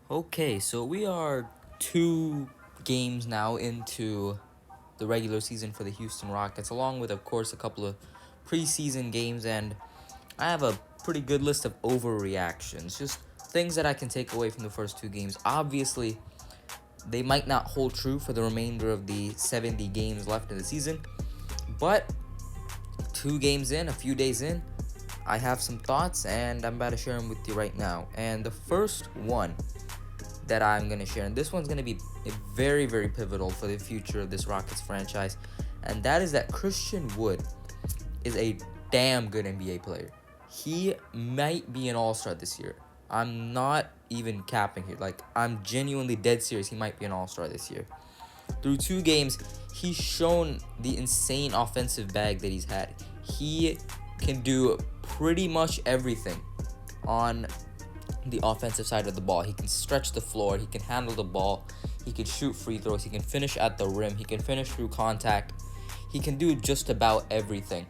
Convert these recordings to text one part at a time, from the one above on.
Okay, so we are 2 games now into the regular season for the Houston Rockets, along with, of course, a couple of preseason games, and I have a pretty good list of overreactions, just things that I can take away from the first 2 games. Obviously, they might not hold true for the remainder of the 70 games left in the season, but 2 games in, a few days in, I have some thoughts, and I'm about to share them with you right now. And the first one that I'm going to share. And this one's going to be very, very pivotal for the future of this Rockets franchise. And that is that Christian Wood is a damn good NBA player. He might be an all-star this year. I'm not even capping here. Like, I'm genuinely dead serious. He might be an all-star this year. Through 2 games, he's shown the insane offensive bag that he's had. He can do pretty much everything on the offensive side of the ball. He can stretch the floor, he can handle the ball, he can shoot free throws, he can finish at the rim, he can finish through contact. He can do just about everything.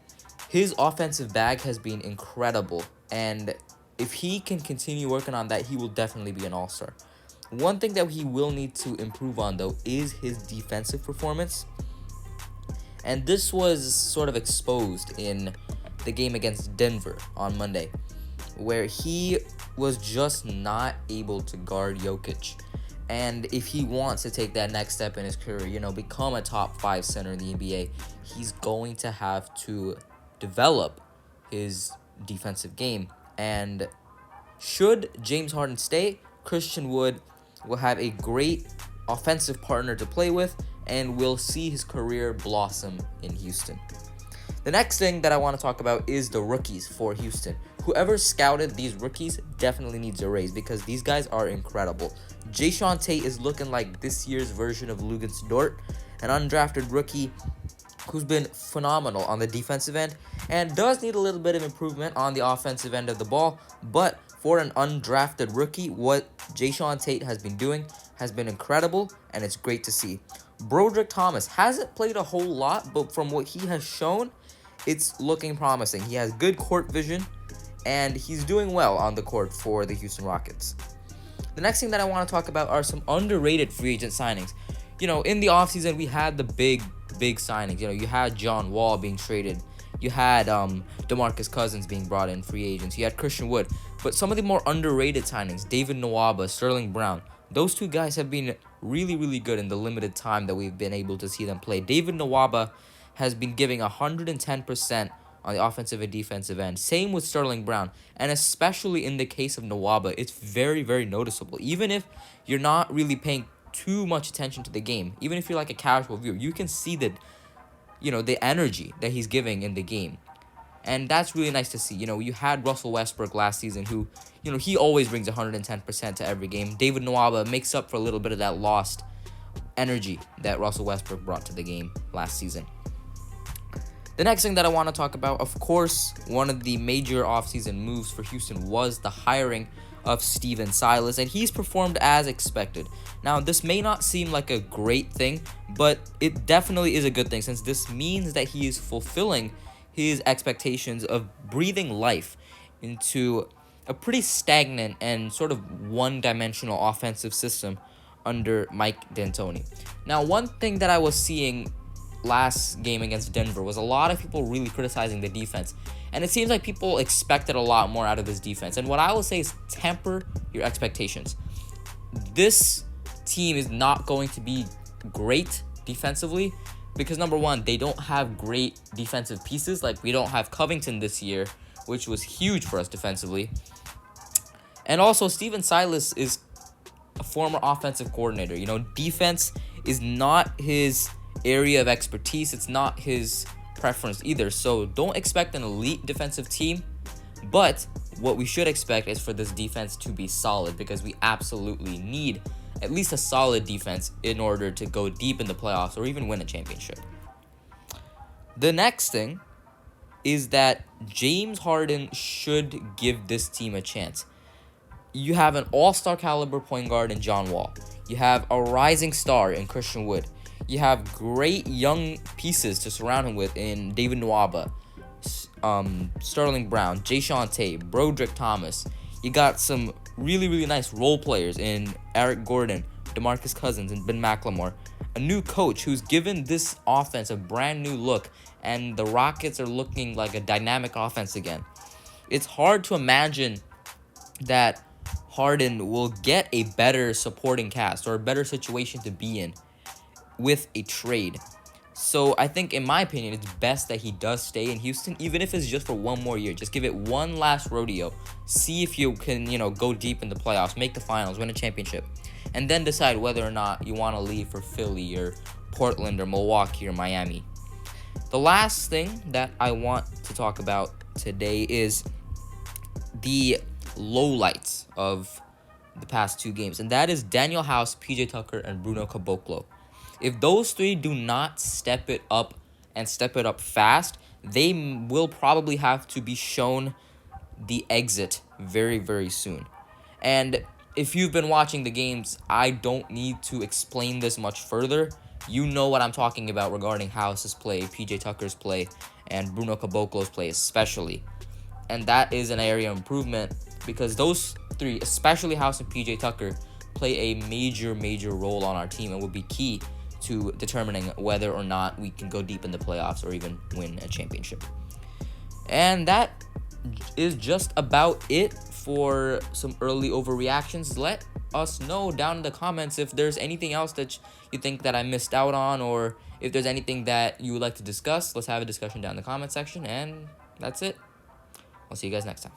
His offensive bag has been incredible, and if he can continue working on that, he will definitely be an all-star. One thing that he will need to improve on, though, is his defensive performance. And this was sort of exposed in the game against Denver on Monday, where he was just not able to guard Jokic. And if he wants to take that next step in his career, become a top 5 center in the NBA, he's going to have to develop his defensive game. And should James Harden stay, Christian Wood will have a great offensive partner to play with, and will see his career blossom in Houston. The next thing that I want to talk about is the rookies for Houston. Whoever scouted these rookies definitely needs a raise, because these guys are incredible. Jae'Sean Tate is looking like this year's version of Luguentz Dort, an undrafted rookie who's been phenomenal on the defensive end and does need a little bit of improvement on the offensive end of the ball. But for an undrafted rookie, what Jae'Sean Tate has been doing has been incredible, and it's great to see. Broderick Thomas hasn't played a whole lot, but from what he has shown, it's looking promising. He has good court vision, and he's doing well on the court for the Houston Rockets. The next thing that I want to talk about are some underrated free agent signings. In the offseason, we had the big signings. You had John Wall being traded. You had DeMarcus Cousins being brought in, free agents. You had Christian Wood. But some of the more underrated signings, David Nwaba, Sterling Brown, those 2 guys have been really, really good in the limited time that we've been able to see them play. David Nwaba has been giving 110% on the offensive and defensive end. Same with Sterling Brown. And especially in the case of Nwaba, it's very, very noticeable. Even if you're not really paying too much attention to the game, even if you're like a casual viewer, you can see that, the energy that he's giving in the game. And that's really nice to see. You had Russell Westbrook last season who, he always brings 110% to every game. David Nwaba makes up for a little bit of that lost energy that Russell Westbrook brought to the game last season. The next thing that I want to talk about, of course, one of the major offseason moves for Houston was the hiring of Silas, and he's performed as expected. Now, this may not seem like a great thing, but it definitely is a good thing, since this means that he is fulfilling his expectations of breathing life into a pretty stagnant and sort of one-dimensional offensive system under Mike D'Antoni. Now, one thing that I was seeing last game against Denver was a lot of people really criticizing the defense, and it seems like people expected a lot more out of this defense. And what I will say is temper your expectations. This team is not going to be great defensively because, number one, they don't have great defensive pieces. Like, we don't have Covington this year, which was huge for us defensively. And also, Silas is a former offensive coordinator. Defense is not his area of expertise. It's not his preference either. So don't expect an elite defensive team, but what we should expect is for this defense to be solid, because we absolutely need at least a solid defense in order to go deep in the playoffs or even win a championship. The next thing is that James Harden should give this team a chance. You have an all-star caliber point guard in John Wall. You have a rising star in Christian Wood. You have great young pieces to surround him with in David Nwaba, Sterling Brown, Jae'Sean Tate, Broderick Thomas. You got some really, really nice role players in Eric Gordon, DeMarcus Cousins, and Ben McLemore. A new coach who's given this offense a brand new look, and the Rockets are looking like a dynamic offense again. It's hard to imagine that Harden will get a better supporting cast or a better situation to be in with a trade. So I think, in my opinion, it's best that he does stay in Houston, even if it's just for one more year. Just give it one last rodeo. See if you can, go deep in the playoffs, make the finals, win a championship, and then decide whether or not you want to leave for Philly or Portland or Milwaukee or Miami. The last thing that I want to talk about today is the lowlights of the past two games, and that is Daniel House, PJ Tucker, and Bruno Caboclo. If those three do not step it up and step it up fast, they will probably have to be shown the exit very, very soon. And if you've been watching the games, I don't need to explain this much further. You know what I'm talking about regarding House's play, PJ Tucker's play, and Bruno Caboclo's play especially. And that is an area of improvement because those three, especially House and PJ Tucker, play a major, major role on our team and will be key to determining whether or not we can go deep in the playoffs or even win a championship. And that is just about it for some early overreactions. Let us know down in the comments if there's anything else that you think that I missed out on, or if there's anything that you would like to discuss. Let's have a discussion down in the comment section, and that's it. I'll see you guys next time.